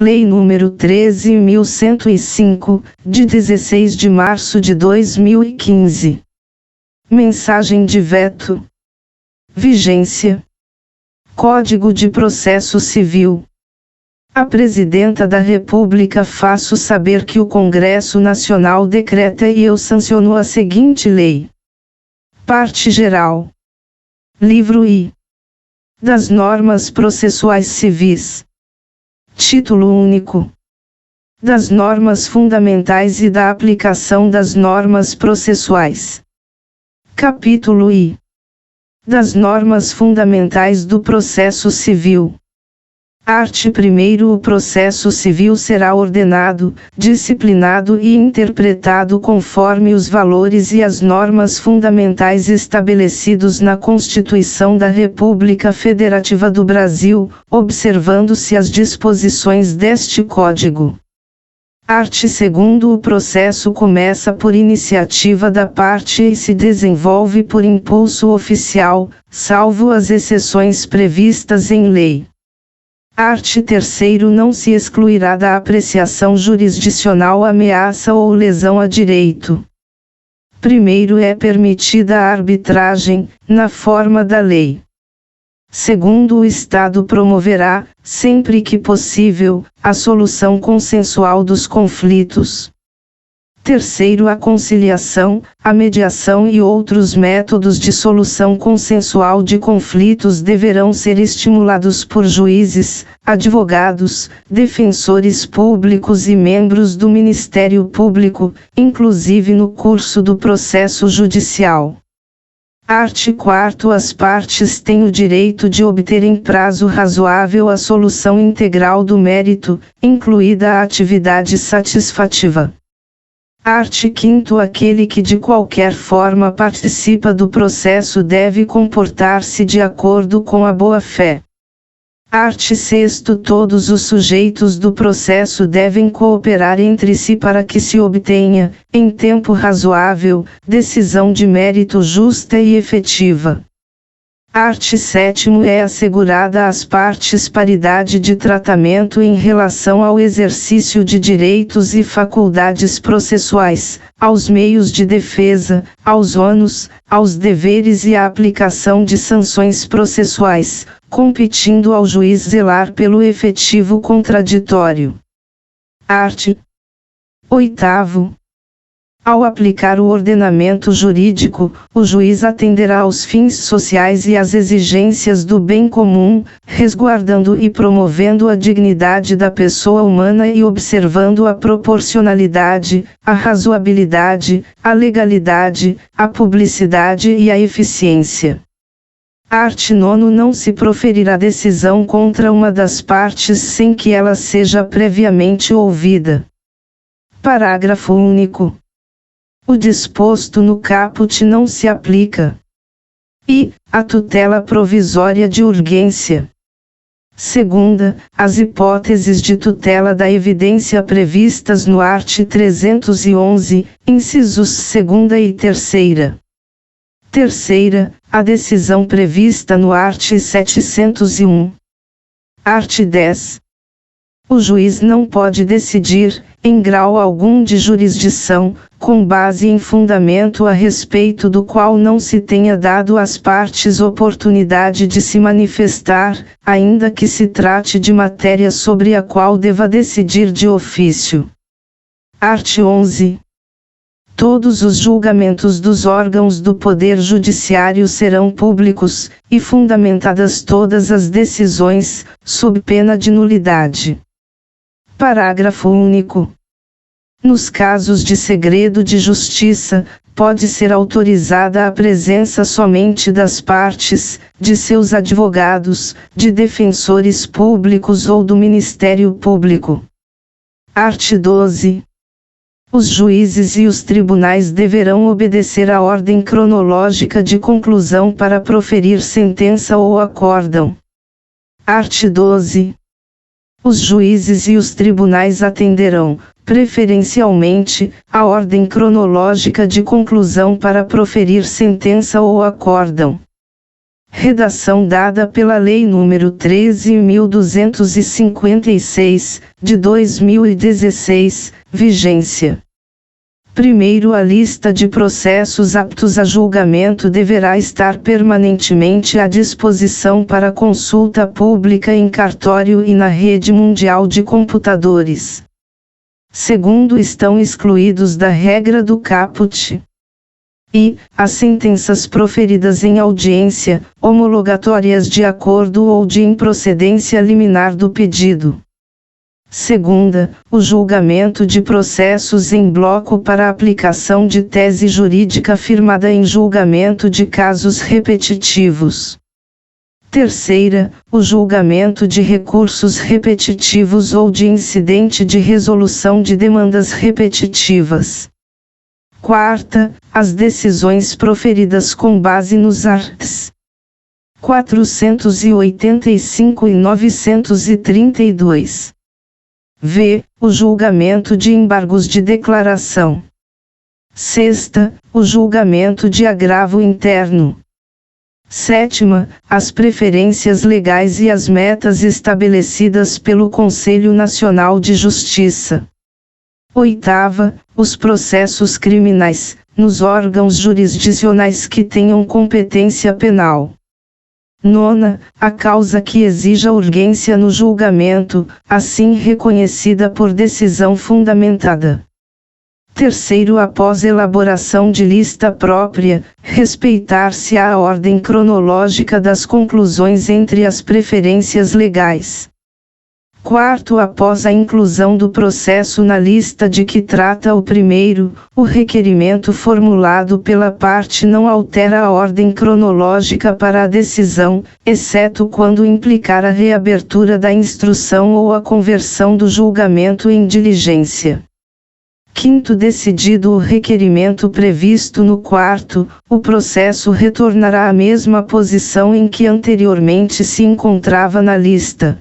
Lei nº 13.105, de 16 de março de 2015. Mensagem de veto. Vigência. Código de Processo Civil. A Presidenta da República faço saber que o Congresso Nacional decreta e eu sanciono a seguinte lei. Parte geral. Livro I. Das normas processuais civis. Título único. Das normas fundamentais e da aplicação das normas processuais. Capítulo I. Das normas fundamentais do processo civil. Art. 1º. O processo civil será ordenado, disciplinado e interpretado conforme os valores e as normas fundamentais estabelecidos na Constituição da República Federativa do Brasil, observando-se as disposições deste Código. Art. 2º. O processo começa por iniciativa da parte e se desenvolve por impulso oficial, salvo as exceções previstas em lei. Art. 3º. Não se excluirá da apreciação jurisdicional ameaça ou lesão a direito. Primeiro, é permitida a arbitragem, na forma da lei. Segundo, o Estado promoverá, sempre que possível, a solução consensual dos conflitos. Terceiro, a conciliação, a mediação e outros métodos de solução consensual de conflitos deverão ser estimulados por juízes, advogados, defensores públicos e membros do Ministério Público, inclusive no curso do processo judicial. Art. 4º. As partes têm o direito de obter em prazo razoável a solução integral do mérito, incluída a atividade satisfativa. Art. 5º. Aquele que de qualquer forma participa do processo deve comportar-se de acordo com a boa-fé. Art. 6º. Todos os sujeitos do processo devem cooperar entre si para que se obtenha, em tempo razoável, decisão de mérito justa e efetiva. Art. 7º. É assegurada às partes paridade de tratamento em relação ao exercício de direitos e faculdades processuais, aos meios de defesa, aos ônus, aos deveres e à aplicação de sanções processuais, competindo ao juiz zelar pelo efetivo contraditório. Art. 8º. Ao aplicar o ordenamento jurídico, o juiz atenderá aos fins sociais e às exigências do bem comum, resguardando e promovendo a dignidade da pessoa humana e observando a proporcionalidade, a razoabilidade, a legalidade, a publicidade e a eficiência. Art. 9º. Não se proferirá decisão contra uma das partes sem que ela seja previamente ouvida. Parágrafo único. O disposto no caput não se aplica. I. A tutela provisória de urgência. Segunda, as hipóteses de tutela da evidência previstas no art. 311, incisos 2ª e 3ª. Terceira, a decisão prevista no art. 701. Art. 10. O juiz não pode decidir, em grau algum de jurisdição, com base em fundamento a respeito do qual não se tenha dado às partes oportunidade de se manifestar, ainda que se trate de matéria sobre a qual deva decidir de ofício. Art. 11. Todos os julgamentos dos órgãos do Poder Judiciário serão públicos, e fundamentadas todas as decisões, sob pena de nulidade. Parágrafo único. Nos casos de segredo de justiça, pode ser autorizada a presença somente das partes, de seus advogados, de defensores públicos ou do Ministério Público. Art. 12. Os juízes e os tribunais deverão obedecer à ordem cronológica de conclusão para proferir sentença ou acórdão. Art. 12. Os juízes e os tribunais atenderão, preferencialmente, a ordem cronológica de conclusão para proferir sentença ou acórdão. Redação dada pela Lei nº 13.256, de 2016, vigência. Primeiro, a lista de processos aptos a julgamento deverá estar permanentemente à disposição para consulta pública em cartório e na rede mundial de computadores. Segundo, estão excluídos da regra do caput e as sentenças proferidas em audiência, homologatórias de acordo ou de improcedência liminar do pedido. Segunda, o julgamento de processos em bloco para aplicação de tese jurídica firmada em julgamento de casos repetitivos. Terceira, o julgamento de recursos repetitivos ou de incidente de resolução de demandas repetitivas. Quarta, as decisões proferidas com base nos arts. 485 e 932. V. O julgamento de embargos de declaração. Sexta, o julgamento de agravo interno. Sétima, as preferências legais e as metas estabelecidas pelo Conselho Nacional de Justiça. Oitava, os processos criminais, nos órgãos jurisdicionais que tenham competência penal. Nona, a causa que exija urgência no julgamento, assim reconhecida por decisão fundamentada. Terceiro, após elaboração de lista própria, respeitar-se a ordem cronológica das conclusões entre as preferências legais. Quarto, após a inclusão do processo na lista de que trata o primeiro, o requerimento formulado pela parte não altera a ordem cronológica para a decisão, exceto quando implicar a reabertura da instrução ou a conversão do julgamento em diligência. Quinto, decidido o requerimento previsto no quarto, o processo retornará à mesma posição em que anteriormente se encontrava na lista.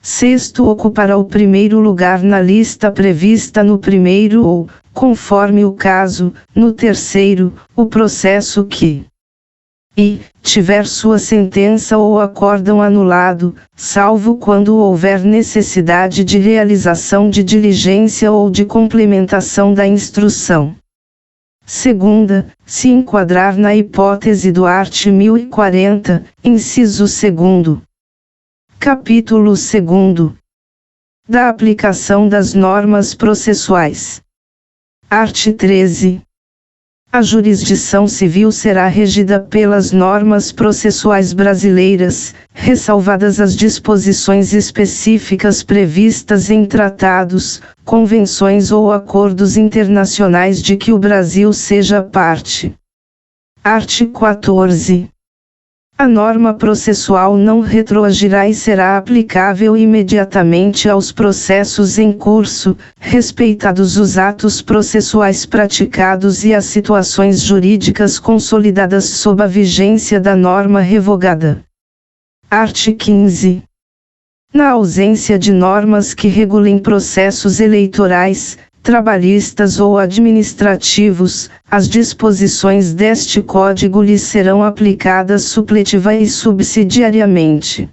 Sexto, ocupará o primeiro lugar na lista prevista no primeiro ou, conforme o caso, no terceiro, o processo que tiver sua sentença ou acórdão anulado, salvo quando houver necessidade de realização de diligência ou de complementação da instrução. Segunda, se enquadrar na hipótese do art. 1040, inciso 2º. Capítulo 2º. Da aplicação das normas processuais. Art. 13. A jurisdição civil será regida pelas normas processuais brasileiras, ressalvadas as disposições específicas previstas em tratados, convenções ou acordos internacionais de que o Brasil seja parte. Art. 14. A norma processual não retroagirá e será aplicável imediatamente aos processos em curso, respeitados os atos processuais praticados e as situações jurídicas consolidadas sob a vigência da norma revogada. Art. 15. Na ausência de normas que regulem processos eleitorais, trabalhistas ou administrativos, as disposições deste Código lhes serão aplicadas supletiva e subsidiariamente.